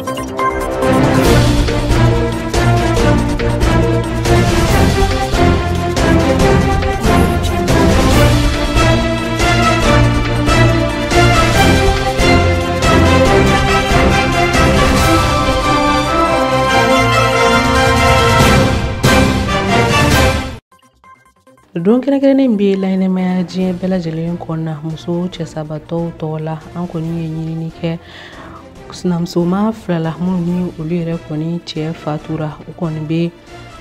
Don kɛrɛnkɛrɛnnen bɛ laɲɛnɛmaya diɲɛ bɛɛ lajɛlen kɔnɔna muso cɛsabatɔw tɔgɔ la an kɔni ye ɲinini kɛ sinamusoma filala minnu ni olu yɛrɛ kɔni cɛ fatura u kɔni bɛ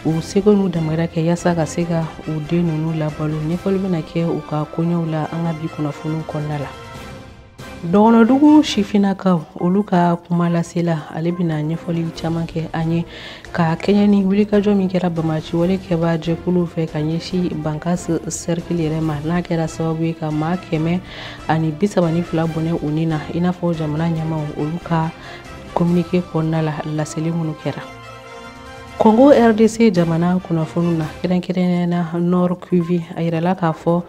u seko n'u damayira kɛ yaasa ka se ka u den ninnu labalo ɲɛfɔli bɛna kɛ u ka koɲɛw la an ka bi kunnafoniw kɔnɔna la. Dɔgɔnɔdugu sifinnakaw olu ka kuma lasela ale bɛna ɲɛfɔli caman kɛ an ye ka kɛɲɛ ni wulikajɔ min kɛra Bamaci wale kɛba jɛkulu fɛ ka ɲɛsin Bankasi cercle yɛrɛ ma n'a kɛra sababu ye ka maa 132 bɔnɛ u ni na i n'a fɔ jamana ɲɛmaw olu ka communiqué kɔnɔna la laseli minnu kɛra. Congo RDC jamana kunnafoniw na kɛrɛnkɛrɛnnena Nord Kivu a yirala k'a fɔ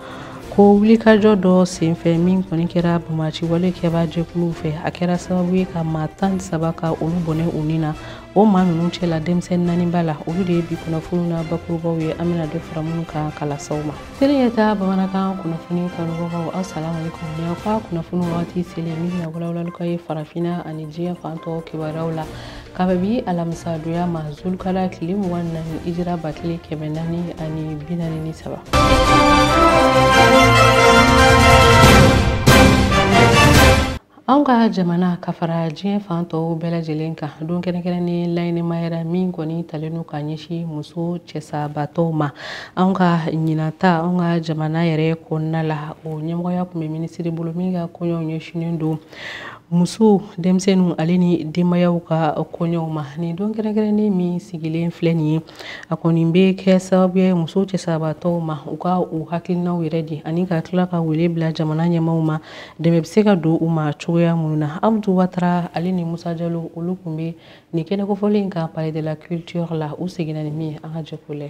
ko wulikajɔ dɔ senfɛ min kɔni kɛra Bamaci wale kɛba jɛkulu fɛ a kɛra sababu ye ka maa 13 ka olu bɔnɛ u ni na o maa ninnu cɛla denmisɛnnin 4 b'a la olu de ye bi kunnafoniw na bakurubaw ye an bɛna dɔ fara minnu kan kalasaw ma. Selinjata bamanankan kunnafoni kanubagaw assalamu alaikum ni aw ka kunnafoni waati selen min bɛna walawalali k'a ye farafinna ani diɲɛ fan tɔw kibaruyaw la kababi alamisa donya ma Zulukala tile 24 hijira 1443. An ka jamana ka fara diɲɛ fan tɔw bɛɛ lajɛlen kan don kɛrɛnkɛrɛnnen laɲɛnɛmayara min kɔni talen don ka ɲɛsin muso cɛsabatɔw ma an ka ɲinata an ka jamana yɛrɛ kɔnɔna la o ɲɛmɔgɔya tun bɛ minisiri bolo min ka kɔɲɔw ɲɛsinnen don muso denmisɛnninw ale ni denbayaw ka kɔɲɔw ma ni don kɛrɛnkɛrɛnnen min sigilen filɛ nin ye a kɔni bɛ kɛ sababu ye muso cɛsabatɔw ma u ka u hakilinaw yɛrɛ di ani ka tila ka wele bila jamana ɲɛmaw ma dɛmɛ bɛ se ka don u ma cogoya minnu na Amadou Ouattara ale ni Musa Jalo olu tun bɛ nin kɛnɛ kofɔlen kan Palais de la Culture la u seginna ni min an ka jɛkulu la.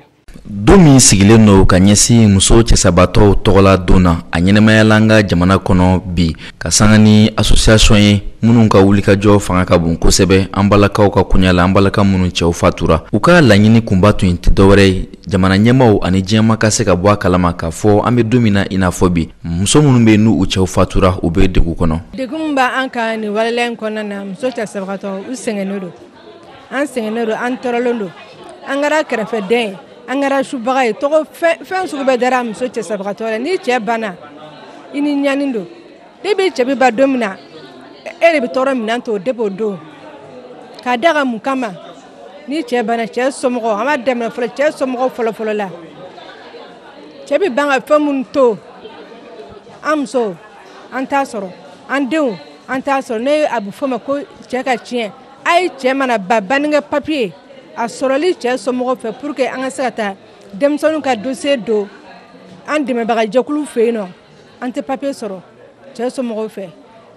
Don min sigilen don ka ɲɛsin muso cɛsabatɔw tɔgɔla don na a ɲɛnɛmayala an ka jamana kɔnɔ bi ka sanga ni association ye minnu ka wulikajɔ fanga ka bon kosɛbɛ an balakaw ka koɲa la an balaka minnu cɛw fatura u ka laɲini kunba tun tɛ dɔwɛrɛ ye jamana ɲɛmaw ani diɲɛma ka se ka bɔ a kalama k'a fɔ an bɛ don min na i n'a fɔ bi muso minnu bɛ n'u cɛw fatura u bɛ degun kɔnɔ. Degun b'a an ka nin waleya in kɔnɔna na muso cɛsabatɔw u sɛgɛnnen don an tɔɔrɔlen don an kɛra kɛrɛfɛden an kɛra subaga ye tɔgɔ fɛn sugu bɛɛ dara muso cɛsabatɔ la ni cɛ banna i ni ɲani don de bɛ cɛ bɛ ba don min na e de bɛ tɔɔrɔ minɛn to de b'o don k'a da ka mun kama ni cɛ banna cɛ somɔgɔw an b'a daminɛ fɔlɔ cɛ somɔgɔw fɔlɔ la cɛ bɛ ban ka fɛn minnu to an muso an t'a sɔrɔ an denw an t'a sɔrɔ ne a bɛ fɔ ma ko cɛ ka tiɲɛ a ye cɛ mana ba bannikɛ papiye a sɔrɔli cɛ somɔgɔw fɛ pour que an ka se ka taa denmisɛnninw ka dossier don an dɛmɛbaga jɛkulu fɛ yen nɔ an tɛ papiye sɔrɔ cɛ somɔgɔw fɛ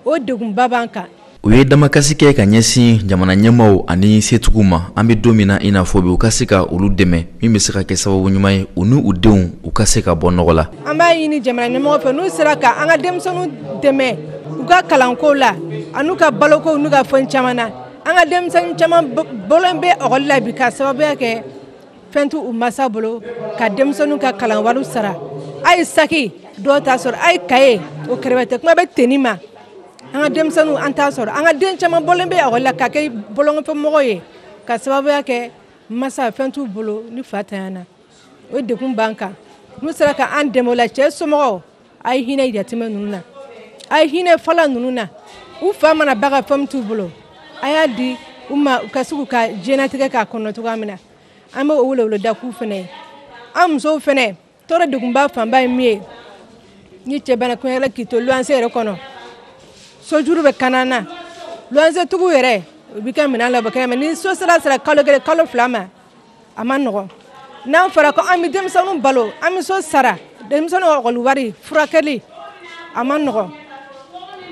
o degunba b'an kan. U ye damakasi kɛ ka ɲɛsin jamana ɲɛmaw ani setigiw ma an bɛ don min na i n'a fɔ bi u ka se ka olu dɛmɛ min bɛ se ka kɛ sababu ɲuman ye u ni u denw u ka se ka bɔ nɔgɔ la. An b'a ɲini jamana ɲɛmɔgɔw fɛ n'u sera ka an ka denmisɛnninw dɛmɛ u ka kalanko la an'u ka baloko n'u ka fɛn caman na an ka denmisɛnnin caman bolo bɛ ɔkɔli la bi ka sababuya kɛ fɛn t'u masa bolo ka denmisɛnninw ka kalan wariw sara a ye saki dɔw t'a sɔrɔ a ye kaye o kɛrɛfɛ kuma bɛ tenni ma an ka denmisɛnninw an t'a sɔrɔ an ka den caman bolo bɛ ɔkɔli la ka kɛ bolonkɔfɛmɔgɔ ye ka sababuya kɛ masa fɛn t'u bolo ni fa tanyana o degun b'an kan n'u sera ka an dɛmɛ o la cɛ somɔgɔw a ye hinɛ yatimɛ ninnu na a ye hinɛ fɔlɔ ninnu na u fa mana ba ka fɛn t'u bolo a y'a di u ma u ka se k'u ka diɲɛlatigɛ k'a kɔnɔ cogoya min na an bɛ o weleweleda k'u fana ye an musow fana tɔɔrɔ degunba fanba ye min ye ni cɛ bana kunyɛrɛ k'i to luwanse yɛrɛ kɔnɔ sojuru bɛ kanan na luwanse tigiw yɛrɛ u bɛ kɛ minɛn labɔ kɛnɛ ma ni so sera kalo 1 kalo 2 ma a ma nɔgɔn n'an fɔra ko an bɛ denmisɛnninw balo an bɛ so sara denmisɛnninw ka ɔkɔli wari furakɛli a ma nɔgɔn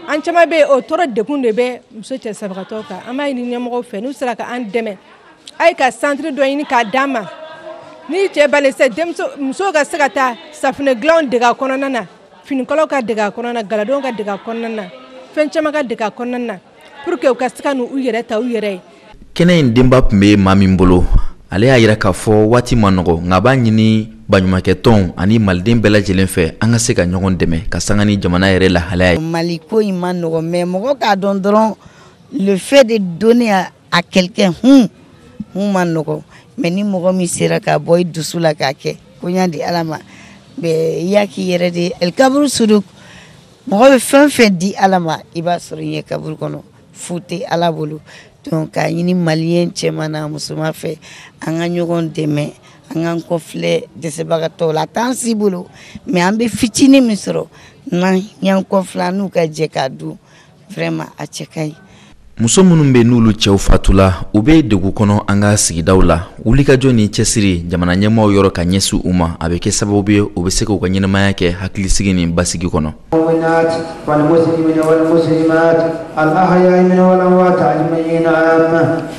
an caman bɛ o tɔɔrɔ degun de bɛ muso cɛsabatɔw kan an b'a ɲini ɲɛmɔgɔw fɛ n'u sera ka an dɛmɛ a ye ka centre dɔ ɲini k'a d'an ma ni cɛ bali se musow ka se ka taa safunɛ dilanw dege a kɔnɔna na finikɔlɔw ka dege a kɔnɔna na galadenw ka dege a kɔnɔna na fɛn caman ka dege a kɔnɔna na pour que u ka se ka n'u yɛrɛ ta u yɛrɛ ye. Kɛnɛ in denba tun bɛ maa min bolo ale y'a yira k'a fɔ waati ma nɔgɔ nka b'a ɲini baɲumankɛtɔnw ani maliden bɛɛ lajɛlen fɛ an ka se ka ɲɔgɔn dɛmɛ ka sanga ni jamana yɛrɛ lahalaya ye. Mali ko in ma nɔgɔ mais mɔgɔ k'a dɔn dɔrɔn le fait de donner à quelqu'un ma nɔgɔ mais ni mɔgɔ min sera ka bɔ i dusu la k'a kɛ ko ɲa di Ala ma i y'a k'i yɛrɛ de el kaburu suruk mɔgɔ bɛ fɛn fɛn di Ala ma i b'a sɔrɔ i ɲɛ kaburu kɔnɔ fu tɛ Ala bolo donc k'a ɲini maliyɛn cɛman n'a musoman fɛ an ka ɲɔgɔn dɛmɛ an k'an kɔfilɛ dɛsɛbagatɔw la t'an si bolo mais an bɛ fitinin min sɔrɔ n'an y'an kɔfilɛ an n'u ka jɛ k'a dun vraiment a cɛ ka ɲi. Muso minnu bɛ n'olu cɛw fatula u bɛ degun kɔnɔ an ka sigidaw la wulikajɔ ni cɛsiri jamana ɲɛmaaw yɔrɔ ka ɲɛsin u ma a bɛ kɛ sababu ye u bɛ se k'u ka ɲɛnamaya kɛ hakilisigi ni basigi kɔnɔ.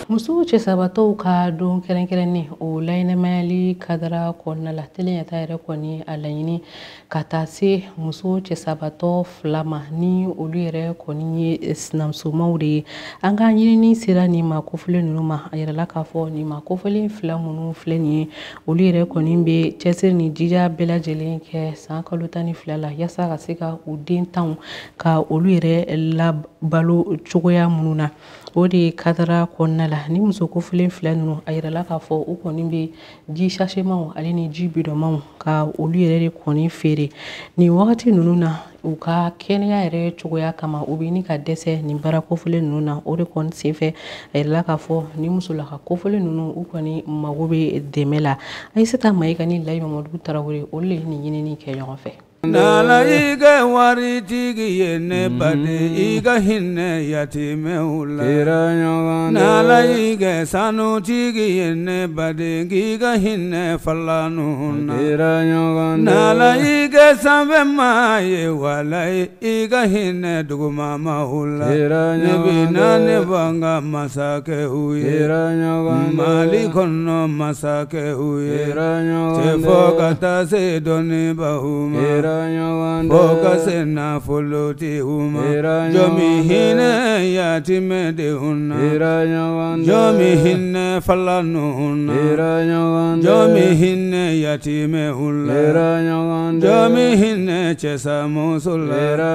Muso cɛsabatɔw ka don kɛrɛnkɛrɛnnen o laɲɛnamayali kadara kɔnɔna la teliyata yɛrɛ kɔni a laɲini ka taa se muso cɛsabatɔ 2 ma ni olu yɛrɛ kɔni ye sinamusomaw de ye. An ka ɲinini sera nin ma kofɔlen ninnu ma a yɛrɛla k'a fɔ nin ma kofɔlen 2 minnu filɛ nin ye olu yɛrɛ kɔni bɛ cɛsiri ni jija bɛɛ lajɛlen kɛ san kalo 12 la yaasa ka se ka u den tanw ka olu yɛrɛ labalo cogoya minnu na o de kadara kɔnɔna la ni muso kofɔlen 2 ninnu a yɛrɛla k'a fɔ u kɔni bɛ ji sachemaw ale ni ji bidɔnmaw ka olu yɛrɛ de kɔni feere nin wagati ninnu na u ka kɛnɛya yɛrɛ cogoya kama u bɛ ni ka dɛsɛ nin baara kofɔlen ninnu na o de kɔni senfɛ a yɛrɛla k'a fɔ ni musolaka kofɔlen ninnu u kɔni mago bɛ dɛmɛ la Ayisata Mayiga ni Layi Mamadu Tarawele olu de ye nin ɲinini kɛ ɲɔgɔn fɛ. Nala i ka waritigi ye ne baden i ka hinɛ yatimɛw la. Nala i ka sanutigi ye ne baden k'i ka hinɛ falanu na. Nala i ka sanfɛmaa ye walayi i ka hinɛ dugumamaw la. Ne bɛ na ne b'an ka masakɛw ye Mali kɔnɔ masakɛw ye cɛ fɔ ka taa se dɔnnibaw ma. Boka sena foloti uma Jomi hine yatime de una Jomi hine falanu una Jomi hine yatime ula Jomi hine chesa musula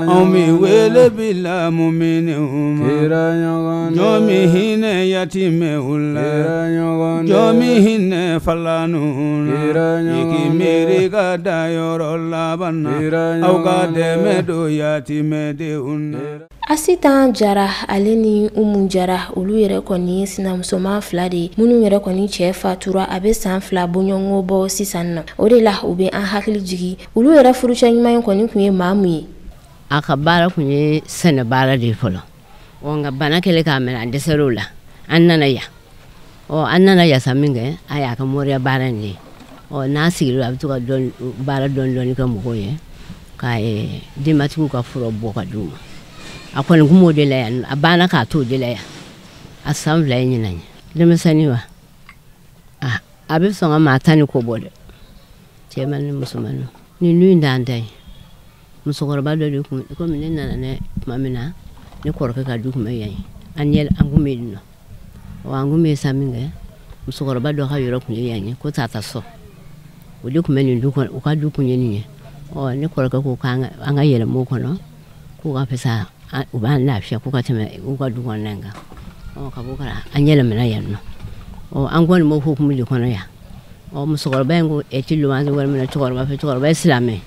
Omi wele bila mumini uma Jomi hine yatime ula Jomi hine falanu una Iki miri gada yorola Asita Jara ale ni Umu Jara olu yɛrɛ kɔni sinamusoman 2 de minnu yɛrɛ kɔni cɛ fatura a bɛ san 2 bɔɲɔgɔnko bɔ sisan nɔ o de la u bɛ an hakili jigi olu yɛrɛ furucɛ ɲuman kɔni kun ye maa mun ye a ka baara kun ye sɛnɛ baara de fɔlɔ nka bana kɛlen k'a minɛ an dɛsɛr'o la an nana yasa min kɛ a y'a ka moriya baara in de n'a sigila a bɛ to ka baara dɔɔni kɛ mɔgɔw ye ka denbatigiw ka fura bɔ ka d'u ma a kɔni kun b'o de la yan a banna k'a to o de la yan a san 2 ye ɲinan ye denmisɛnnin wa a bɛ sɔn ka maa 10 ni ko bɔ dɛ cɛman ni musoman nin in d'an ta ye musokɔrɔba dɔ de kun komi ne nana ne tuma min na ne kɔrɔkɛ ka du kun bɛ yan an kun bɛ yen nɔ an kun bɛ sa min kɛ musokɔrɔba dɔ ka yɔrɔ kun ye yan ye ko tata sɔ o de kun bɛ nin du kɔnɔ u ka du kun ye nin ye ne kɔrɔkɛ ko an ka yɛlɛma o kɔnɔ k'u ka fisa u b'an lafiya k'u ka tɛmɛ u ka du kɔnɔna in kan ka bɔ kala an yɛlɛmana yan nɔ an kɔni m'o hukumu de kɔnɔ yan musokɔrɔba in ko ti luwanse wari minɛ cɛkɔrɔba fɛ cɛkɔrɔba ye silamɛ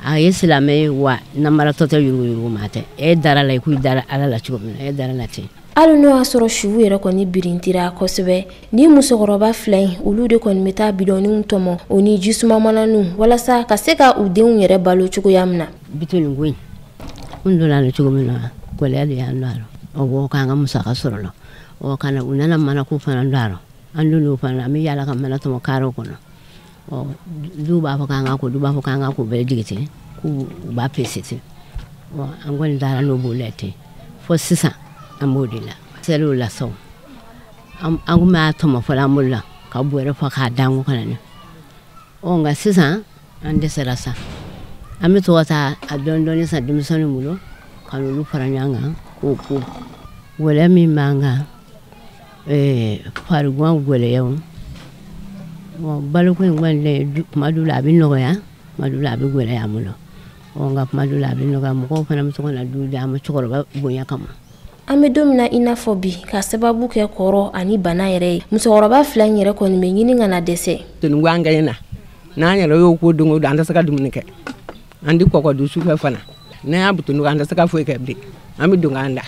a ye silamɛ ye wa namaratɔ tɛ yurugu maa tɛ dara la i k'u dara Ala la cogo min na dara la ten hali n'o y'a sɔrɔ suw yɛrɛ kɔni birintira kosɛbɛ ni musokɔrɔba 2 in olu de kɔni bɛ taa bidɔnniw tɔmɔ o ni jisumamananiw walasa ka se ka u denw yɛrɛ balo cogoya min na bitɔnin ko in n donna la cogo min na gɛlɛya de y'an don a la k'an ka musaka sɔrɔ la kana u nana mana ko fana don a la an donn'o fana an bɛ yaala ka mana tɔmɔ karew kɔnɔ du b'a fɔ k'an ka ko du b'a fɔ k'an ka ko bɛɛ jigi ten k'u b'a pese ten an kɔni taara n'o b'o la ten fo sisan an b'o de la seliw la sɔn an kun b'a tɔmɔ fɔlɔ an bolo la ka bɔrɛ fɔ k'a danko kana ne nka sisan an dɛsɛra sa an bɛ to ka taa a dɔɔni san denmisɛnninw bolo ka n'olu fara ɲɔgɔn kan koko wala mi manga fargwan wala yau balko ngwande madula bi no ya madula bi wala ya mulo nga madula bi no ga mo fana mo sokona du da mo chokoro ba bonya kama an bɛ don min na i n'a fɔ bi ka sababu kɛ kɔrɔ ani bana yɛrɛ ye musokɔrɔba fila in yɛrɛ kɔni bɛ ɲini ka na dɛsɛ tun wanga yana n'an yɛrɛ y'o ko don o don an tɛ se ka dumuni kɛ an di kɔkɔ don sufɛ fana n'an y'a butunu an tɛ se ka foyi kɛ bilen an bɛ don k'an da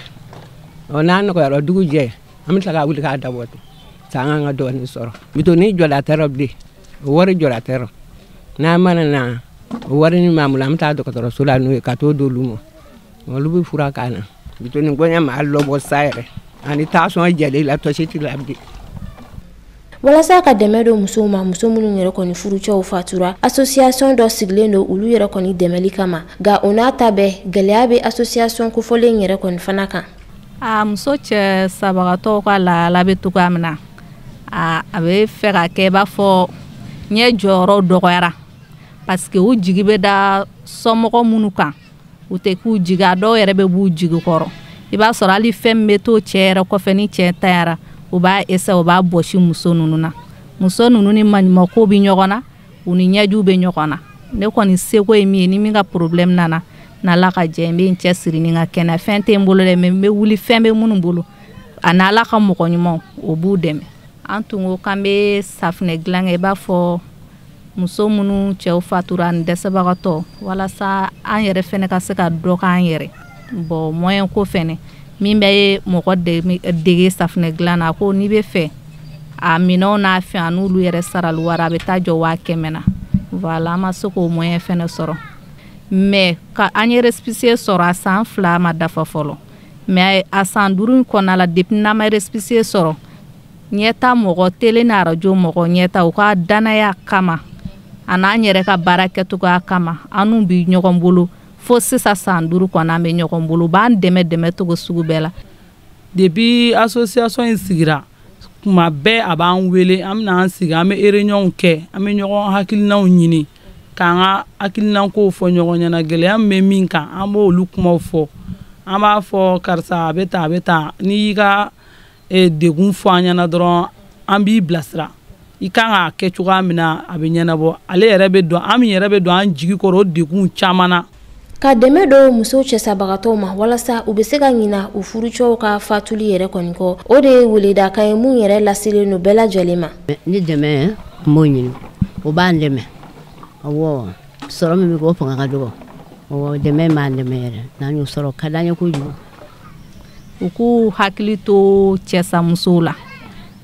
n'an nɔgɔyara dugu jɛ an bɛ tila ka wuli k'a dabɔ sa an ka dɔɔnin sɔrɔ bitɔnni jɔla tɛ yɔrɔ bilen o wari jɔla tɛ yɔrɔ n'an mana na o wari ni maa bolo an bɛ taa dɔgɔtɔrɔso la n'o ye ka t'o d'olu ma olu bɛ fura k'an na bitɔnni gɔnya ma lɔbɔ sa yɛrɛ ani taasɔn jɛlen la tɔsi ti la bilen. walasa ka dɛmɛ don musow ma muso minnu yɛrɛ kɔni furucɛw fatura association dɔ sigilen don olu yɛrɛ kɔni dɛmɛli kama nka o n'a ta bɛɛ gɛlɛya bɛ association kofɔlen yɛrɛ kɔni fana kan. muso cɛ sabagatɔw ka lahala bɛ cogoya min na a bɛ fɛ ka kɛ i b'a fɔ ɲɛ jɔyɔrɔ dɔgɔyara parce que u jigi bɛ da somɔgɔ minnu kan u tɛ k'u jigi a dɔw yɛrɛ bɛ b'u jigi kɔrɔ i b'a sɔrɔ hali fɛn min bɛ to cɛ yɛrɛ kɔfɛ ni cɛ tanyara u b'a essayer u b'a bɔsi muso ninnu na muso ninnu ni maɲumako bɛ ɲɔgɔn na u ni ɲɛjuw bɛ ɲɔgɔn na ne kɔni seko ye min ye ni min ka problème nana n'Ala ka jɛ n bɛ n cɛ siri ni ka kɛnɛ fɛn tɛ n bolo dɛ mais n bɛ wuli fɛn bɛ minnu bolo a n'Ala ka mɔgɔ ɲumanw o b'u dɛmɛ an tun ko k'an bɛ safinɛ dilan kɛ i b'a fɔ muso minnu cɛw fatura ani dɛsɛbagatɔ walasa an yɛrɛ fɛnɛ ka se ka dɔ k'an yɛrɛ bon moyen ko fɛnɛ min bɛ mɔgɔ dege safinɛ dilan na ko n'i bɛ fɛ a minɛnw n'a fɛn a n'olu yɛrɛ sarali wari a bɛ taa jɔ 500 na voilà an ma se k'o moyen fɛnɛ sɔrɔ mais ka an ye récépissé sɔrɔ a san 2 ma dafa fɔlɔ mais a san 5 in kɔnɔna la depuis n'an ma récépissé sɔrɔ ɲɛta mɔgɔ télé ni radio mɔgɔ ɲɛta u ka danaya kama a n'an yɛrɛ ka baara kɛcogoya kama an n'u bi ɲɔgɔn bolo fo sisan san 5 kɔnɔ an bɛ ɲɔgɔn bolo b'an dɛmɛ togo sugu bɛɛ la depuis association in sigira kuma bɛɛ a b'an wele an bɛna an sigi an bɛ réunion kɛ an bɛ ɲɔgɔn hakilinaw ɲini k'an ka hakilinako fɔ ɲɔgɔn ɲɛna gɛlɛya min bɛ min kan an b'olu kumaw fɔ an b'a fɔ karisa a bɛ tan n'i y'i ka degun fɔ an ɲɛna dɔrɔn an b'i bilasira i kan k'a kɛ cogoya min na a bɛ ɲɛnabɔ ale yɛrɛ bɛ dɔn an min yɛrɛ bɛ dɔn an jigi kɔrɔ o degun caman na. ka dɛmɛ don musow cɛsabagatɔw ma walasa u bɛ se ka ɲina u furucɛw ka fatuli yɛrɛ kɔni kɔ o de ye weleda kan ye mun yɛrɛ laselen don bɛɛ lajɛlen ma. ni dɛmɛ m'o ɲini o b'an dɛmɛ awɔ sɔrɔ min bɛ k'o fanga ka dɔgɔ awɔ dɛmɛ b'an dɛmɛ yɛrɛ n'an y'o sɔrɔ ka d'an ye kojugu. u k'u hakili to cɛsamusow la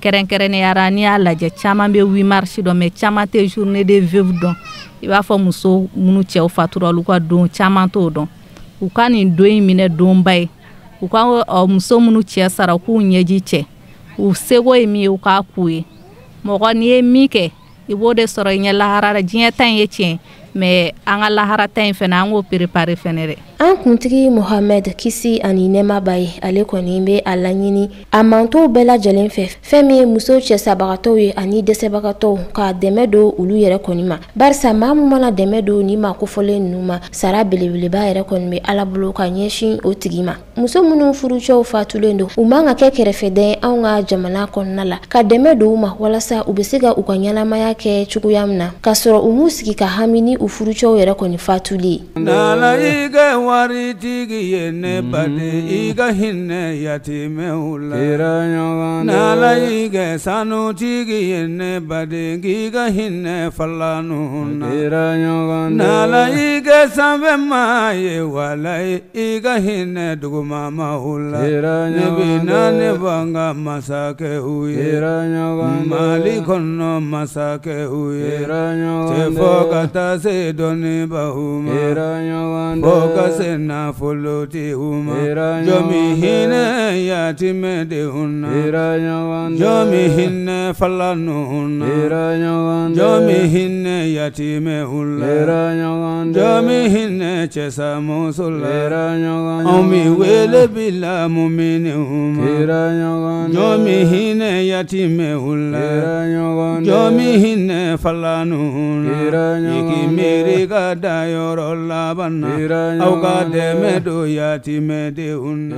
kɛrɛnkɛrɛnneyara n'i y'a lajɛ caman bɛ 8 mars dɔn mais caman tɛ journée de veuve dɔn i b'a fɔ muso minnu cɛw fatura olu ka don caman t'o dɔn u ka nin don in minɛ donba ye u ka muso minnu cɛ sara u k'u ɲɛji cɛ u seko ye min ye u k'a k'u ye mɔgɔ n'i ye min kɛ i b'o de sɔrɔ i ɲɛ lahara diɲɛ ta in ye tiɲɛ mais an ka lahara ta in fɛnɛ an k'o préparer fɛnɛ dɛ. an kuntigi Mohamed kisi ani nɛma b'a ye ale kɔni bɛ a laɲini a mantow bɛɛ lajɛlen fɛ fɛn min ye muso cɛsabagatɔw ye ani dɛsɛbagatɔw ka dɛmɛ don olu yɛrɛ kɔni ma barisa maa min mana dɛmɛ don ni ma kofɔlen ninnu ma sara belebeleba yɛrɛ kɔni bɛ Ala bolo ka ɲɛsin o tigi ma muso minnu furucɛw fatulen don u man ka kɛ kɛrɛfɛdɛn anw ka jamana kɔnɔna la ka dɛmɛ don u ma walasa u bɛ se ka u ka ɲɛnamaya kɛ cogoya min na k'a sɔrɔ u m'u sigi ka hami ni u furucɛw yɛrɛ kɔni fatuli waritigi ye ne baden i ka hinɛ yatimɛw la n'Ala y'i kɛ sanutigi ye ne baden k'i ka hinɛ falanu na n'Ala y'i kɛ sanfɛmaa ye walayi i ka hinɛ dugumamaw la ne bɛ na ne b'an ka masakɛw ye Mali kɔnɔ masakɛw ye cɛ fɔ ka taa se dɔnnibaw ma fɔ ka se nafolotigiw ma jɔn min hinɛ yatimɛdenw na jɔn min hinɛ falanu na jɔn min hinɛ yatimɛw la jɔn min hinɛ cɛsamuso la anw min wele bila muminɛw ma jɔn min hinɛ yatimɛw la jɔn min hinɛ falanu na i k'i miiri ka da yɔrɔ laban na aw ka ka dɛmɛ don yatimɛdenw na.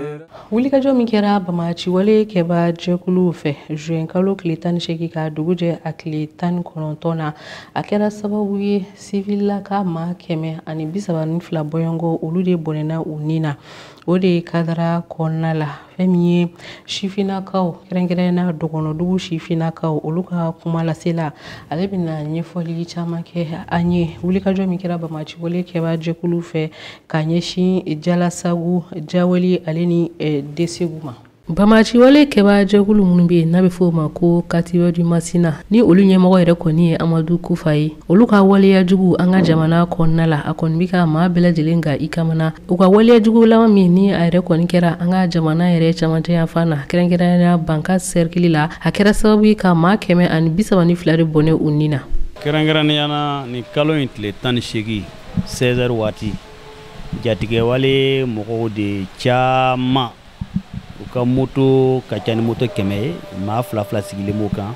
Wulikajɔ min kɛra Bamaci wale kɛba jɛkuluw fɛ juin kalo tile 18 ka dugu jɛ a tile 19 na a kɛra sababu ye civilaka maa 132 bɔɲɔgɔn olu de bɔnɛna u ni na. O de kadara kɔnɔna la fɛn min ye sifinakaw kɛrɛnkɛrɛnna dɔgɔnɔdugu sifinakaw olu ka kuma lasela ale bɛna ɲɛfɔli caman kɛ an ye. Wulikajɔ min kɛra Bamaci wale kɛba jɛkuluw fɛ ka ɲɛsin Jalasagu Jaweli ale ni Desegu ma. Bamaci wale kɛba jɛkulu minnu bɛ yen n'a bɛ fɔ o ma ko Katiba du Masina ni olu ɲɛmɔgɔ yɛrɛ kɔni ye Amadu Kufa ye. Olu ka waleya jugu an ka jamana kɔnɔna la a kɔni bɛ ka maa bɛɛ lajɛlen ka i kamana. U ka waleya jugu laban min ni a yɛrɛ kɔni kɛra an ka jamana yɛrɛ camancɛ yanfan na kɛrɛnkɛrɛnnenya banka cercle la a kɛra sababu ye ka maa 132 de bɔnɛ u ni na. Kɛrɛnkɛrɛnnenya ni kalo in tile 18 16h waati jatigɛ wale mɔgɔw de caman u ka moto ka ca ni moto 100 maa 2 sigilen b'o kan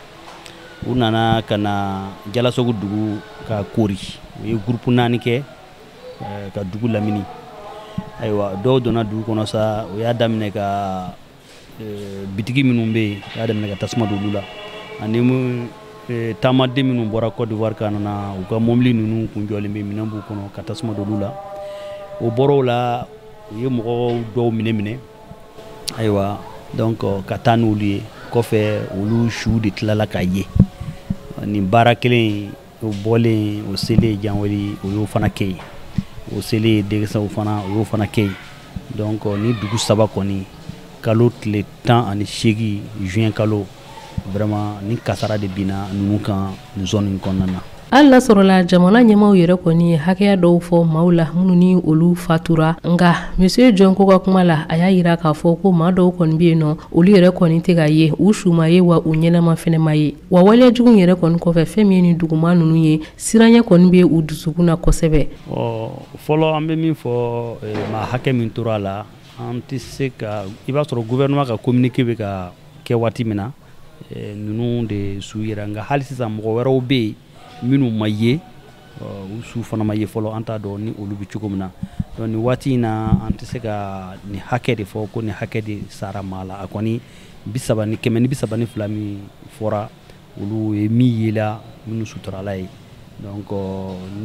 u nana ka na Jalasogo dugu ka kori u ye groupe 4 kɛ ka dugu lamini ayiwa dɔw donna dugu kɔnɔ sa u y'a daminɛ ka bitigi minnu bɛ yen u y'a daminɛ ka tasuma don olu la ani taamaden minnu bɔra Côte d'Ivoire ka nana u ka mobili ninnu kun jɔlen bɛ minɛn b'u kɔnɔ ka tasuma don olu la o bɔr'o la u ye mɔgɔw dɔw minɛ ayiwa donc ka taa n'olu ye kɔfɛ olu su de tilala ka ye nin baara kelen o bɔlen o selen Janweli o y'o fana kɛ yen o selen Degesaw fana o y'o fana kɛ yen donc ni dugu saba kɔni kalo tile 18 juin kalo vraiment ni kasara de bina ninnu kan nin zone in kɔnɔna na. Hali n'a sɔrɔla jamana ɲɛmaaw yɛrɛ kɔni ye hakɛya dɔw fɔ maaw la minnu ni olu fatura nka monsieur John ko ka kuma la a y'a yira k'a fɔ ko maa dɔw kɔni bɛ yen nɔ olu yɛrɛ kɔni tɛ ka ye u su ma ye wa u ɲɛnama fɛnɛ ma ye wa waleyajugu yɛrɛ kɔni kɔfɛ fɛn min ye ni duguma ninnu ye siranya kɔni bɛ u dusukun na kosɛbɛ. Fɔlɔ an bɛ min fɔ maa hakɛ min tora a la an tɛ se ka i b'a sɔrɔ gouvernement ka communiqué bɛ ka kɛ waati min na ninnu de su yira nka hali sisan mɔgɔ wɛrɛw bɛ yen minnu ma ye u su fana ma ye fɔlɔ an t'a dɔn ni olu bɛ cogo min na donc nin waati in na an tɛ se ka nin hakɛ de fɔ ko nin hakɛ de sara maa la a kɔni 132 min fɔra olu ye min yela minnu suturala ye donc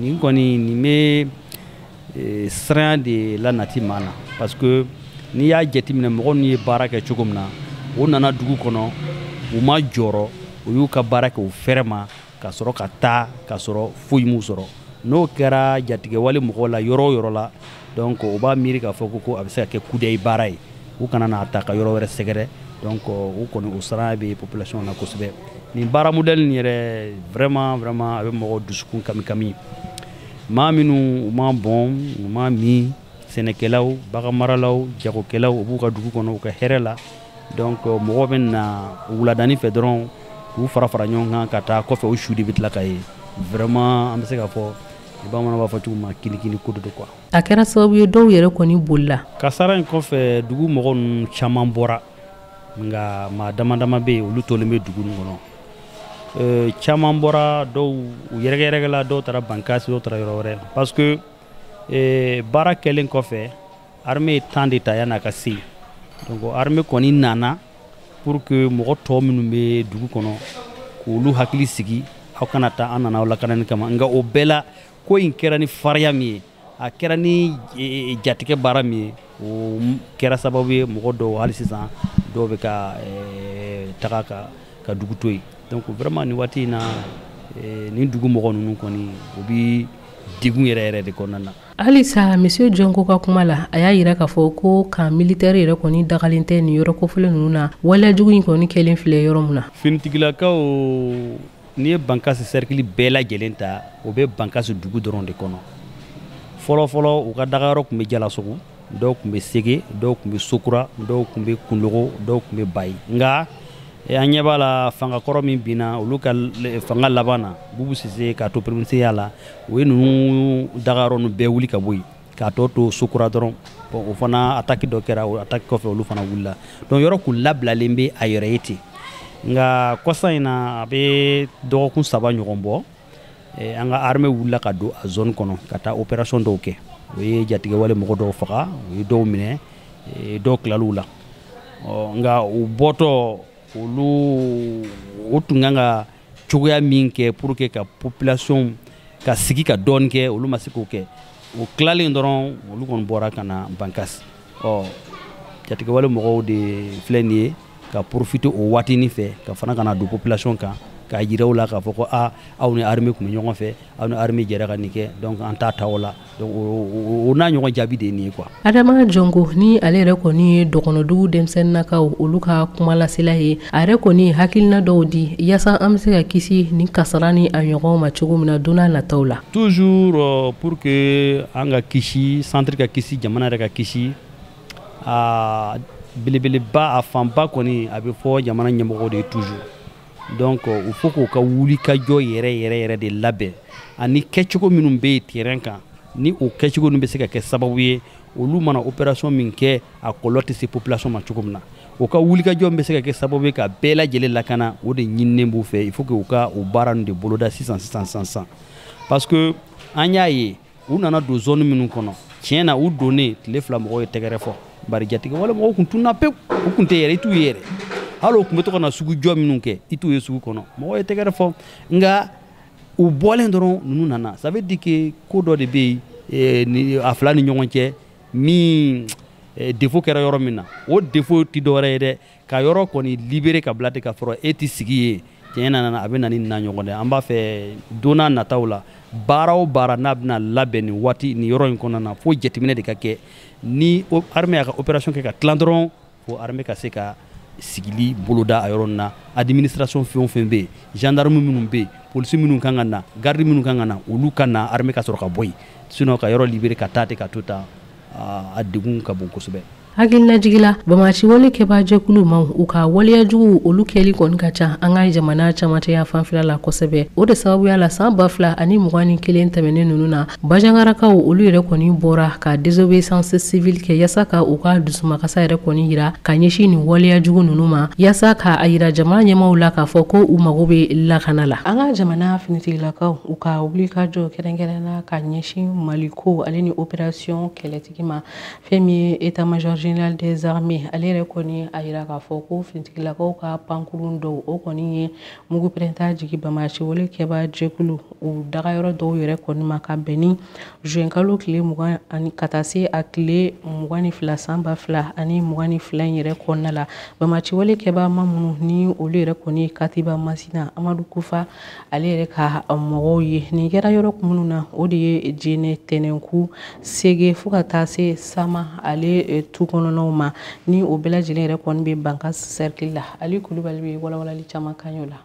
nin kɔni nin bɛ siranya de la nati maa na parce que n'i y'a jateminɛ mɔgɔ ninnu ye baara kɛ cogo min na o nana dugu kɔnɔ u ma jɔrɔ u y'u ka baara kɛ u fɛrɛ ma ka sɔrɔ ka taa ka sɔrɔ foyi m'u sɔrɔ n'o kɛra jatigɛ wale mɔgɔw la yɔrɔ o yɔrɔ la donc u b'a miiri k'a fɔ ko a bɛ se ka kɛ kudayi baara ye u kana n'a ta ka yɔrɔ wɛrɛ sɛgɛrɛ donc u kɔni o siranya bɛ population na kosɛbɛ nin baara modèle nin yɛrɛ vraiment a bɛ mɔgɔw dusukun kami maa minnu u ma bɔn u ma min sɛnɛkɛlaw baganmaralaw jagokɛlaw u b'u ka dugu kɔnɔ u ka hɛrɛ la donc mɔgɔw bɛ na wuladani fɛ dɔrɔn u fara ɲɔgɔn kan ka taa kɔfɛ o su de bɛ tila ka ye vraiment an bɛ se ka fɔ bamananw b'a fɔ cogo min na kilikili ko de don quoi. A kɛra sababu ye dɔw yɛrɛ kɔni bolila. Kasara in kɔfɛ dugu mɔgɔ ninnu caman bɔra nka maa dama bɛ yen olu tolen bɛ dugu ninnu kɔnɔ caman bɔra dɔw u yɛrɛkɛla dɔw taara Bankasi dɔw taara yɔrɔ wɛrɛ parce que baara kɛlen kɔfɛ armée ye temps de ta yan'a ka se donc armée kɔni nana pour que mɔgɔ tɔw minnu bɛ dugu kɔnɔ k'olu hakili sigi aw kana taa an nana aw lakanani kama nka o bɛɛ la ko in kɛra ni fariya min ye a kɛra ni jatigɛ baara min ye o kɛra sababu ye mɔgɔ dɔw hali sisan dɔw bɛ ka taga ka dugu to yen donc vraiment nin waati in na nin dugu mɔgɔ ninnu kɔni o bɛ degun yɛrɛ de kɔnɔna na. Halisa monsieur John ko ka kuma la a y'a yira k'a fɔ ko kan militaire yɛrɛ kɔni dagalen tɛ nin yɔrɔ kofɔlen ninnu na waleyajugu in kɔni kɛlen filɛ yɔrɔ min na. Finitigilakaw n'i ye Bankasi cercle bɛɛ lajɛlen ta o bɛ Bankasi dugu dɔrɔn de kɔnɔ fɔlɔ u ka dagayɔrɔ tun bɛ Jalasogo dɔw tun bɛ Sege dɔw tun bɛ Sokura dɔw tun bɛ Kundogo dɔw tun bɛ Bayi nka an ɲɛ b'a la fanga kɔrɔ min binna olu ka fanga laban na Bubu Sise k'a to présidentiya la o ye ninnu dagayɔrɔ ninnu bɛɛ wuli ka bɔ yen k'a tɔ to Sokura dɔrɔn bon o fana attaque dɔ kɛra o attaque kɔfɛ olu fana wulila donc yɔrɔ kun labilalen bɛ a yɛrɛ ye ten nka kɔsa in na a bɛ dɔgɔkun 3 ɲɔgɔn bɔ an ka armée wulila ka don a zone kɔnɔ ka taa opération dɔw kɛ o ye jatigɛ wale mɔgɔ dɔw faga o ye dɔw minɛ dɔw tilal'u la nga u bɔtɔ olu o tun kan ka cogoya min kɛ pour que ka population ka sigi ka dɔɔni kɛ olu ma se k'o kɛ o tilalen dɔrɔn olu kɔni bɔra ka na bankasi jatigɛ wale mɔgɔw de filɛ nin ye ka profiter o waatinin fɛ ka fana ka na don population kan ka yiraw la k'a fɔ ko aw ni armée kun bɛ ɲɔgɔn fɛ aw ni armée jɛra ka nin kɛ donc an t'a ta o la donc o n'a ɲɔgɔn jaabi de ye nin ye quoi. Adama Jongo ni ale yɛrɛ kɔni ye dɔgɔnɔdugu denmisɛnninnakaw olu ka kuma lasela ye a yɛrɛ kɔni hakilina dɔw di yaasa an bɛ se ka kisi ni kasara ni a ɲɔgɔnw ma cogo min na don n'a nataw la. Toujours pour que an ka kisi centre ka kisi jamana yɛrɛ ka kisi belebeleba a fanba kɔni a bɛ fɔ jamana ɲɛmɔgɔw de ye toujours. Donc il faut k'u ka wuli ka jɔ yɛrɛ de labɛn ani kɛcogo minnu bɛ terrain kan ni o kɛcogo ninnu bɛ se ka kɛ sababu ye olu mana opération min kɛ a kɔlɔlɔ tɛ se population ma cogo min na o ka wuli ka jɔ bɛ se ka kɛ sababu ye ka bɛɛ lajɛlen lakana o de ɲininen b'u fɛ il faut que u ka o baara ninnu de boloda sisan parce que an y'a ye u nana don zone minnu kɔnɔ tiɲɛ na u donnen tile 2 mɔgɔw ye tɛgɛrɛ fɔ bari jatigɛ wale mɔgɔw kun tunna pewu u kun tɛ yɛrɛ i t'u ye yɛrɛ halo kun bɛ to ka na sugu jɔ minnu kɛ i t'u ye sugu kɔnɔ mɔgɔ ye tɛgɛrɛ fɔ nka u bɔlen dɔrɔn ninnu nana ça veut dire que ko dɔ de bɛ yen a fila ni ɲɔgɔn cɛ min défaut kɛra yɔrɔ min na o défaut ti dɔwɛrɛ ye dɛ ka yɔrɔ kɔni libéré ka bila ten ka fɔra e ti sigi ye tiɲɛ na a bɛ na ni na ɲɔgɔn dɛ an b'a fɛ don n'a nataw la baara o baara n'a bɛna labɛn nin waati nin yɔrɔ in kɔnɔna na fo jateminɛ de ka kɛ ni armée y'a ka opération kɛ ka tilan dɔrɔn fo armée ka se ka sigili boloda a yɔrɔ na administration fɛn o fɛn bɛ yen gendarme minnu bɛ yen polisi minnu kan ka na garde minnu kan ka na olu ka na armée ka sɔrɔ ka bɔ yen sinon ka yɔrɔ libéré ka taa ten ka to ta a degun ka bon kosɛbɛ. Hakilina bamaci wale kɛba jɛkulu ma u ka waleyajugu olu kɛli kɔni ka ca an ka jamana camatɛya fanfɛla la kosɛbɛ o de sababuya la san 2021 tɛmɛnen ninnu na bajangarakaw olu yɛrɛ kɔni bɔra ka désobéissance civile kɛ yaasa ka u ka dusumakasa yɛrɛ kɔni yira ka ɲɛsin nin waleyajugu ninnu ma yaasa ka a yira jamana ɲɛmaw la k'a fɔ ko u mago bɛ lakana la. An ka jamana finitigilakaw u ka wuli ka jɔ kɛrɛnkɛrɛnna ka ɲɛsin Maliko ale ni opération kɛlɛtigi ma fɛn min ye état major général des armées ale yɛrɛ kɔni a yira k'a fɔ ko finitigilakaw ka pankurun dɔw o kɔni ye mugu pɛrɛnta jigi bamaci wale kɛba jɛkulu u dagayɔrɔ dɔw yɛrɛ kɔni ma ka bɛn ni juin kalo tile 20 ani ka taa se a tile 22 san 2022 in yɛrɛ kɔnɔna la bamaci wale kɛba ma minnu ni olu yɛrɛ kɔni katiba masina Amadu Kufa ale yɛrɛ ka mɔgɔw ye nin kɛra yɔrɔ minnu na o de ye Jene Tɛnɛnku Sege fo ka taa se Sama ale tu kɔnɔnaw ma ni o bɛɛ lajɛlen yɛrɛ kɔni bɛ banka cercle la Ali Kulubali bɛ walawalali caman kanyo la.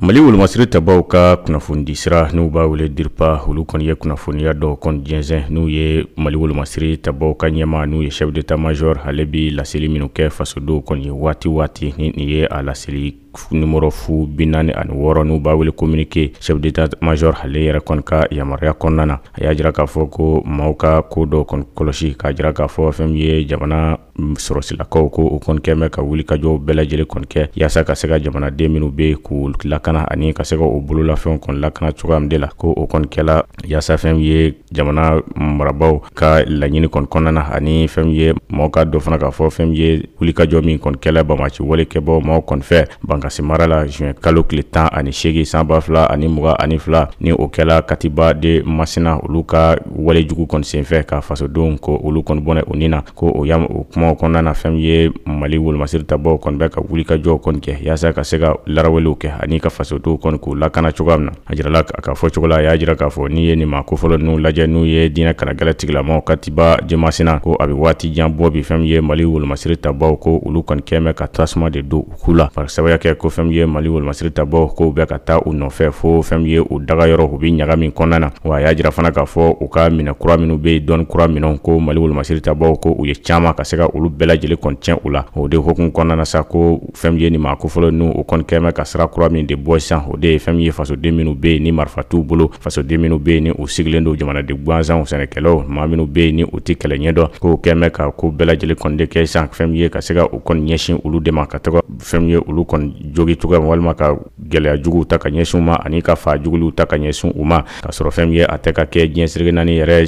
Mali wolomasiri tabaw ka kunnafoni sira n'u b'a wele DIRPA olu kɔni ye kunnafoniya dɔw kɔni jɛnsɛn n'u ye Mali wolomasiri tabaw ka ɲɛma n'u ye chef d'état major ale bi laseli minnu kɛ fasodenw kɔni ye waati ni nin ye a laseli numéro fu 46 n'u b'a wele communiqué chef d'état major ale yɛrɛ kɔni ka yamaruya kɔnɔna na a y'a jira k'a fɔ ko maaw ka ko dɔw kɔni kɔlɔsi k'a jira k'a fɔ fɛn ye jamana sɔrɔsilakaw ko o kɔni kɛmɛ ka wuli ka jɔ bɛɛ lajɛlen kɔni kɛ yaasa ka se ka jamanaden minnu bɛ k'u lakana ani ka se ka o bololafɛnw kɔni lakana cogoya min de la ko o kɔni kɛla yaasa fɛn ye jamana marabaw ka laɲini kɔni kɔnɔna na ani fɛn ye maaw ka dɔ fana k'a fɔ fɛn ye wuli ka jɔ min kɔni kɛla bamaci wale kɛbɔ maaw kɔni fɛ Bankasi mara la juin kalo tile 18 san 2022 ni o kɛla Katiba de Masina olu ka walejugu kɔni senfɛ ka fasodenw ko olu kɔni bɔnɛ o nina ko o kuma kɔnɔna na fɛn ye Mali wolomasiri tabaw kɔni bɛ ka wuli ka jɔ kɔni kɛ yaasa ka se ka laraweliw kɛ ani ka fasodenw kɔni k'u lakana cogoya min na a jirala ka fɔ cogo la a y'a jira k'a fɔ ni ye nin ma ko fɔlɔ ninnu lajɛ n'u ye diinɛ kanagɛlɛ tigilamaw Katiba de Masina ko a bɛ waati jan bɔ bi fɛn ye Mali wolomasiri tabaw ko olu kɔni kɛmɛ ka tasuma de don u ku la par sababuya kɛ ko fɛn ye Mali wolomasiri tabaw ko bɛ ka taa u nɔfɛ fo fɛn ye u dagayɔrɔ u bɛ ɲaga min kɔnɔna na wa a y'a jira fana k'a fɔ u ka minɛ kura minnu bɛ dɔnni kura minɛnw ko Mali wolomasiri tabaw ko u ye caman ka se ka olu bɛɛ lajɛlen kɔni tiɲɛ u la o de hukumu kɔnɔna na sa ko fɛn ye nin ma ko fɔlɔ ninnu o kɔni kɛmɛ ka sira kura min de bɔ sisan o de ye fɛn ye fasoden minnu bɛ yen ni marifa t'u bolo fasoden minnu bɛ yen ni u sigilen don jamanaden gansanw sɛnɛkɛlaw maa minnu bɛ yen ni u tɛ kɛlɛ ɲɛdɔn ko kɛmɛ ka ko bɛɛ lajɛlen kɔni de kɛ sisan fɛn ye ka se ka u kɔni ɲɛsin olu de ma ka taga fɛn ye olu kɔni jogi cogoya walima ka gɛlɛya juguw ta ka ɲɛsin u ma ani ka fa juguliw ta ka ɲɛsin u ma ka sɔrɔ fɛn min ye a tɛ ka kɛ diɲɛsirige naani yɛrɛ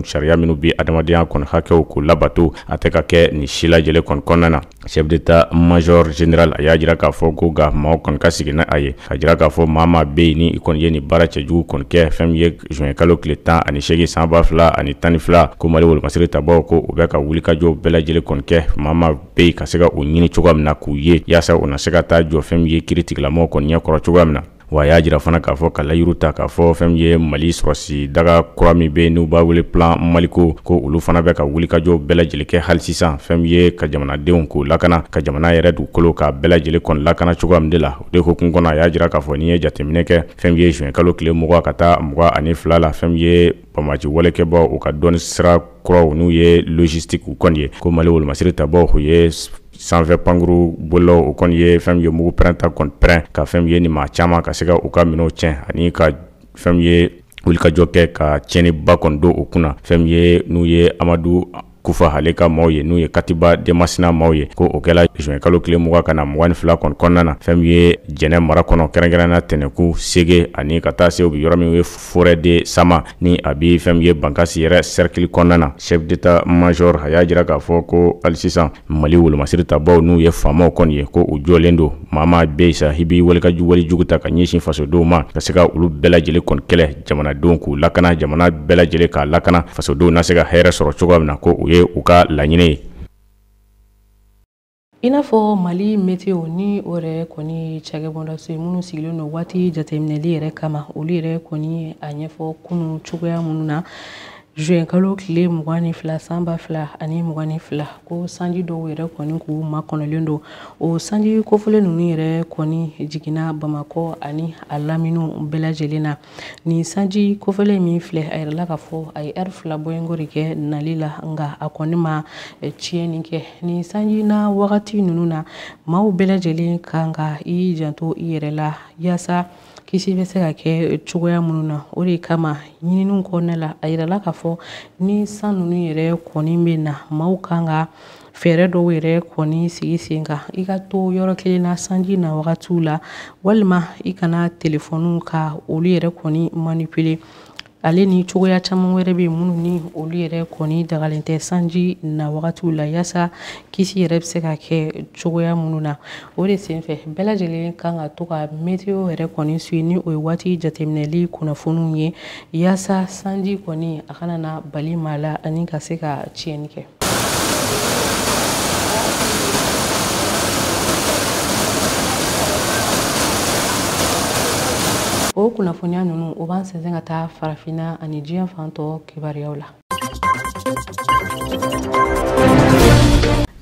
sariya minnu bi adamadenya kɔnɔ hakɛw k'u labato a tɛ ka kɛ ni si lajɛlen kɔni kɔnɔna na. Chef d'état major général a y'a jira k'a fɔ ko nka maaw kɔni ka sigi n'a a ye ka jira k'a fɔ maa bɛ yen ni i kɔni ye nin baara cɛjugu kɔni kɛ fɛn min ye juin kalo tile 18 san 2012 ko Mali wolomasiri tabaw ko u bɛ ka wulikajɔ bɛɛ lajɛlen kɔni kɛ maa bɛ yen ka se ka o ɲini cogoya min na k'u ye yaasa u na se ka taa jɔ fɛn min ye kiiritigilamaw kɔni ɲɛkɔrɔ cogoya min na. Wa y'a jira fana k'a fɔ ka layiru ta k'a fɔ fɛn ye Mali sɔrɔsi daga kura min bɛ n'u b'a wele plan Maliko ko olu fana bɛ ka wulikajɔ bɛɛ lajɛlen kɛ hali sisan fɛn ye ka jamanadenw k'u lakana ka jamana yɛrɛ dugukolo ka bɛɛ lajɛlen kɔni lakana cogoya min de la. O de hukumu kɔnɔ a y'a jira k'a fɔ n'i ye jateminɛ kɛ fɛn ye juin kalo tile 20 ka taa 22 la fɛn ye bamaji walekɛbaw u ka dɔnni sira kuraw n'u ye logistique u kɔni ye ko Mali wolomasiri tabaw u ye sanfɛ pankuru bolo o kɔni ye fɛn ye mugu pɛrɛn ta kɔni pɛrɛn ka fɛn ye ni maa caman ka se ka u ka minɛw tiɲɛ ani ka fɛn ye wulikajɔ kɛ ka tiɲɛniba kɔni don o kunna fɛn ye n'u ye Amadu Kufa ale ka maaw ye n'u ye Katiba Demasina maaw ye ko o kɛla juin kalo tile 20 ka na 22 kɔni kɔnɔna na fɛn ye Jɛnɛ mara kɔnɔ kɛrɛnkɛrɛnna Tɛnɛku Sege ani ka taa se u bi yɔrɔ min ye forêt de Sama ni a bi fɛn ye Bankasi yɛrɛ cercle kɔnɔna na. Chef d'état major a y'a jira k'a fɔ ko hali sisan Mali wolomasiri tabaw n'u ye faamaw kɔni ye ko u jɔlen don maa bɛ yen sa i bi walijugu ta ka ɲɛsin fasodenw ma ka se ka olu bɛɛ lajɛlen kɔni kɛlɛ jamanadenw k'u lakana jamana bɛɛ lajɛlen k'a lakana fasodenw na se ka hɛrɛ sɔrɔ cogoya min na ko u ye u ka laɲini ye. I n'a fɔ Mali météo ni o yɛrɛ kɔni cakɛbɔndaso ye minnu sigilen don waati jateminɛli yɛrɛ kama olu yɛrɛ kɔni a ɲɛfɔ kunun cogoya minnu na juin kalo tile 22 san 2022 ko sanji dɔw yɛrɛ kɔni k'u makɔnɔlen don o sanji kofɔlen ninnu yɛrɛ kɔni jiginna Bamakɔ ani a laminiw bɛɛ lajɛlen na ni sanji kofɔlen min filɛ a yɛrɛ la k'a fɔ a ye heure 2 bɔɲɔgɔn de kɛ nali la nka a kɔni ma tiɲɛni kɛ ni sanji na wagati ninnu na maaw bɛɛ lajɛlen kan ka i janto i yɛrɛ la yaasa kisi bɛ se ka kɛ cogoya minnu na o de kama ɲininiw kɔnɔna la a yira la k'a fɔ ni san ninnu yɛrɛ kɔni bɛ na maaw kan ka fɛɛrɛ dɔw yɛrɛ kɔni sigi sen kan i ka to yɔrɔ kelen na sanji na wagatiw la walima i kana telefɔniw ka olu yɛrɛ kɔni manipuler ale ni cogoya caman wɛrɛ bɛ minnu ni olu yɛrɛ kɔni dagalen tɛ sanji na wagatiw la yaasa kisi yɛrɛ bɛ se ka kɛ cogoya minnu na o de senfɛ bɛɛ lajɛlen kan ka to ka météo yɛrɛ kɔni suit ni o ye waati jateminɛli kunnafoniw ye yaasa sanji kɔni a kana na bali maa la ani ka se ka tiɲɛni kɛ. O kunnafoniya ninnu o b'an sɛnsɛn ka taa farafinna ani diɲɛ fan tɔ kibaruyaw la.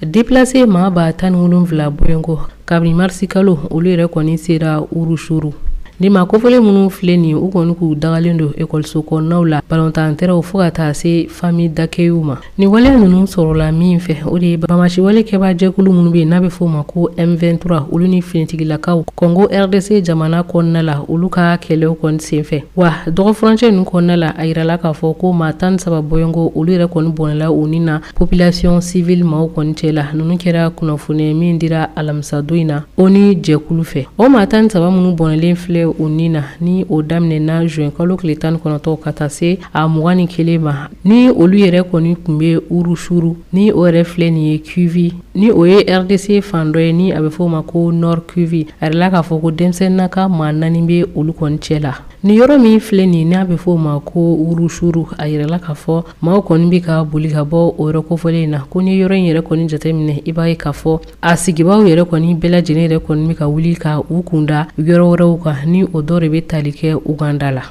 Déplacé maa ba 17 bɔɲɔgɔn kabini marisi kalo olu yɛrɛ kɔni sera Urusuru. Ni ma kofɔlen minnu filɛ nin u kɔni k'u dagalen don ekɔliso kɔnɔnaw la balontanterɛw fo ka taa se famille d'accueil ma. Ni waleya ninnu sɔrɔla min fɛ o de ye Bamashi walekɛba jɛkulu minnu bɛ yen n'a bɛ fɔ o ma ko M23 olu ni finitigilakaw Congo RDC jamana kɔnɔna la olu ka kɛlɛw kɔni senfɛ wa dɔgɔ furancɛ ninnu kɔnɔna la a yirala k'a fɔ ko maa 13 bɔɲɔgɔn olu yɛrɛ kɔni bɔnɛla u ni na population civile maaw kɔni cɛ la ninnu kɛra kunnafoni min dira alamisa don in na o ni jɛkulu fɛ o maa 13 minnu bɔnɛlen filɛ o ni na ni o daminɛna juin kalo tile 19 ka taa se a 21 ma ni olu yɛrɛ kɔni tun bɛ Urusuru ni o yɛrɛ filɛ nin ye Kivu ni o ye RDC fan dɔ ye ni a bɛ fɔ o ma ko Nord Kivu a yɛrɛ la k'a fɔ ko denmisɛnnin ka maa 4 bɛ olu kɔni cɛ la ni yɔrɔ min filɛ nin n'a bɛ fɔ o ma ko Urusuru a yɛrɛ la k'a fɔ maaw kɔni bɛ ka boli ka bɔ o yɔrɔ kofɔlen in na ko ni yɔrɔ in yɛrɛ kɔni jateminɛ i b'a ye k'a fɔ a sigibaaw yɛrɛ kɔni bɛɛ lajɛlen yɛrɛ kɔni bɛ ka wuli ka u kunda yɔrɔ wɛrɛw kan ni o dɔ de bɛ tali kɛ Uganda la.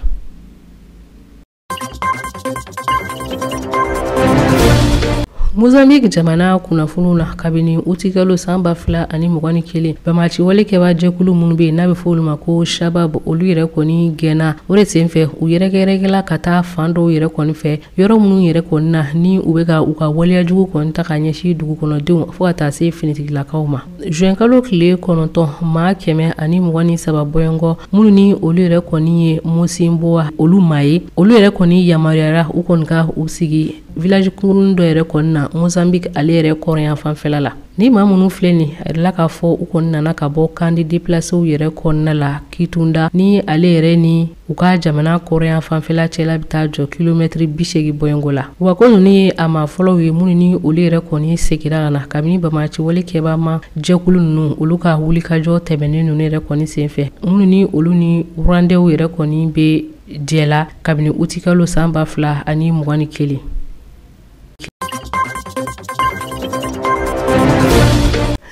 Mozambique jamana kunnafoniw na kabini uti kalo san 2021 Bamashi walekɛba jɛkulu minnu bɛ yen n'a bɛ fɔ olu ma ko Shabab olu yɛrɛ kɔni gɛnna o de senfɛ u yɛrɛkɛrɛkɛla ka taa fan dɔw yɛrɛ kɔni fɛ yɔrɔ minnu yɛrɛ kɔni na ni u bɛ ka u ka waleyajugu kɔni ta ka ɲɛsin dugukɔnɔdenw fo ka taa se finitigilakaw ma. Juin kalo tile 9 maa 123 bɔɲɔgɔn minnu ni olu yɛrɛ kɔni ye Mosimboa olu maa ye olu yɛrɛ kɔni yamaruyara u kɔni ka u sigi village kungun do yɛrɛ kɔni na Mozambique ale yɛrɛ kɔrɔn fanfɛla la ni maa minnu filɛ nin a yɛrɛ la k'a fɔ u kɔni nana ka bɔ kandi déplacés yɛrɛ kɔnɔna la Kitunda ni ale yɛrɛ ni u ka jamana kɔrɔn fanfɛla cɛla bɛ taa jɔ kilomètre 80 bɔɲɔgɔn la wa ko ninnu ye a ma fɔlɔw ye minnu ni olu yɛrɛ kɔni segira ka na kabini Bamaci wale kɛba ma jɛkulu ninnu olu ka wulikajɔ tɛmɛnen ninnu yɛrɛ kɔni senfɛ minnu ni olu ni Rwandais yɛrɛ kɔni bɛ diɛla kabini uti kalo san 2021.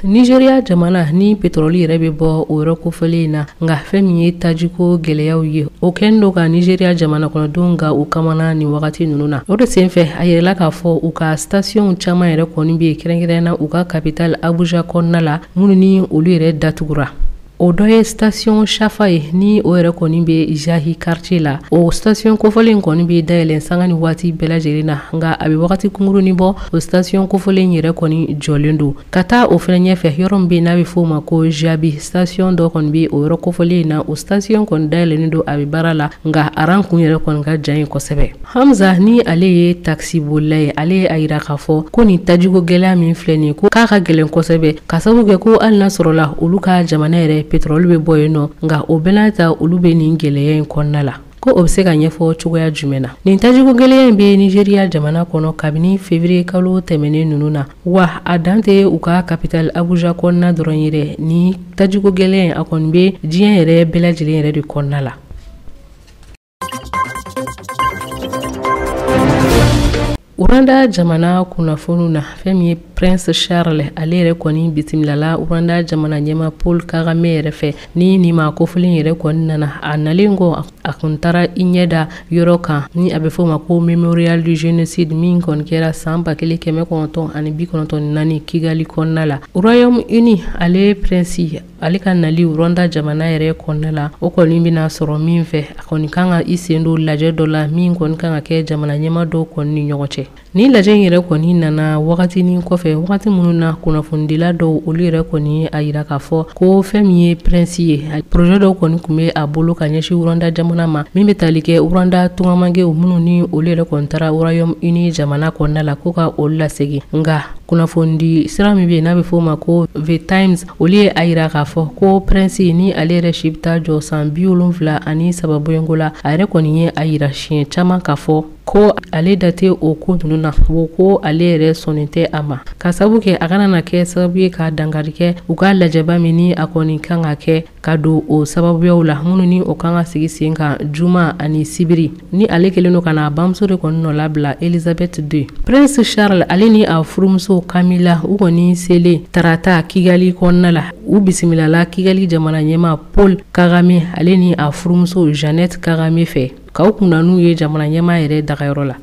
Nigeria jamana ni petroli yɛrɛ bɛ bɔ o yɔrɔ kofɔlen na nka fɛn min ye tajiko gɛlɛyaw ye o kɛn do ka Nigeria jamana kɔnɔdenw ka u kamana ni wagati ninnu na o de senfɛ a yɛrɛla k'a fɔ u ka station caman yɛrɛ kɔni bɛ kɛrɛnkɛrɛnna u ka capitale Abuja kɔnɔna la minnu ni olu yɛrɛ datugura o dɔ ye station Shafa ye ni o yɛrɛ kɔni bɛ Jahi quartier la o station kofɔlen kɔni bɛ dayɛlɛn sanga ni waati bɛɛ lajɛlen na nka a bɛ wagati kunkurunin bɔ o station kofɔlen yɛrɛ kɔni jɔlen do ka taa o fɛnɛ ɲɛfɛ yɔrɔ min bɛ n'a bɛ f'o ma ko Jabi station dɔ kɔni bɛ o yɔrɔ kofɔlen na o station kɔni dayɛlɛnnen do a bɛ baara la nka aran kun yɛrɛ kɔni ka jan ye kosɛbɛ Hamza ni ale ye taxi bolila ye ale ye a yira k'a fɔ ko nin tajiko gɛlɛya min filɛ nin ko k'a ka gɛlɛn kosɛbɛ ka sababu kɛ ko hali n'a sɔrɔla olu ka jamana yɛrɛ petroli bɛ bɔ yen nɔ nka o bɛɛ n'a ta olu bɛ nin gɛlɛya in kɔnɔna la ko o bɛ se ka ɲɛfɔ cogoya jumɛn na nin tajiko gɛlɛya in bɛ Nigeria jamana kɔnɔ kabini février kalo tɛmɛnen ninnu na wa a dan tɛ u ka capitale Abuja kɔnɔna dɔrɔn ye dɛ ni tajiko gɛlɛya in a kɔni bɛ diɲɛ yɛrɛ bɛɛ lajɛlen yɛrɛ de kɔnɔna la. Rwanda jamana kunnafoniw na fɛn min ye Prince Charles ale yɛrɛ kɔni bisimilala Rwanda jamana ɲɛma Paul Kagame yɛrɛ fɛ ni nin ma kofilen yɛrɛ kɔni nana a nalen kɔ a kun taara i ɲɛda yɔrɔ kan ni a bɛ fɔ o ma ko Memorial du Génocide min kɔni kɛra san 1994 Kigali kɔnɔna la Royaume-Uni ale Prince ale ka nali Rwanda jamana yɛrɛ kɔnɔna la o kɔni bɛna sɔrɔ min fɛ a kɔni kan ka i sen don lajɛ dɔ la min kɔni kan ka kɛ jamana ɲɛma dɔw kɔni ni ɲɔgɔn cɛ ni lajɛ in yɛrɛ kɔni nana wagati ni kɔfɛ wagati minnu na kunnafonidila dɔw olu yɛrɛ kɔni a yira k'a fɔ ko fɛn min ye Prince ye projet dɔw kɔni tun bɛ a bolo ka ɲɛsin Rwanda jamana ma min bɛ tali kɛ Rwanda tungamangew minnu ni olu yɛrɛ kɔni taara Royaume-Uni jamana kɔnɔna la ko ka olu lasegin nka kunnafonidi sira min bɛ yen n'a bɛ fɔ o ma ko The Times olu ye a yira k'a fɔ ko Prince ni ale yɛrɛ si bɛ taa jɔ san 73 bɔɲɔgɔnko la a yɛrɛ kɔni ye a yira siɲɛ caman k'a fɔ ko ale date o ko ninnu na ko ale yɛrɛ sɔnnen tɛ a ma ka sababu kɛ a kana na kɛ sababu ye ka dankari kɛ u ka lajɛba min ni a kɔni kan ka kɛ ka don o sababuyaw la minnu ni o kan ka sigi sen kan juma ani sibiri ni ale kelen do ka na a bamuso de kɔni nɔ labila Elizabeth II. Prince Charles ale ni a furumuso Camilla u kɔni selen tarata Kigali kɔnɔna la u bisimilala Kigali jamana ɲɛma Paul Kagame ale ni a furumuso Jeannette Kagame fɛ k'aw kunna n'u ye jamana ɲɛma yɛrɛ dagayɔrɔ la.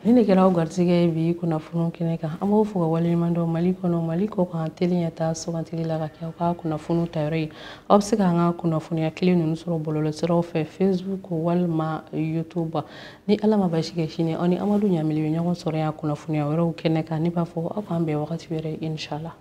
Ni ne kɛra aw garisɛgɛ bi kunnafoniw kɛnɛ kan an b'aw fo ka waleɲuman dɔn Mali kɔnɔ Mali kɔ kan teliya taa sugantili la ka kɛ aw ka kunnafoniw tayɔrɔ ye aw bɛ se k'an ka kunnafoniya kelen ninnu sɔrɔ bɔlɔlɔsiraw fɛ Facebook walima YouTube ni Ala ma basi kɛ sini aw ni Amadu Ɲamili bɛ ɲɔgɔn sɔrɔ yan kunnafoniya wɛrɛw kɛnɛ kan ne b'a fɔ aw k'an bɛn wagati wɛrɛ inshallah.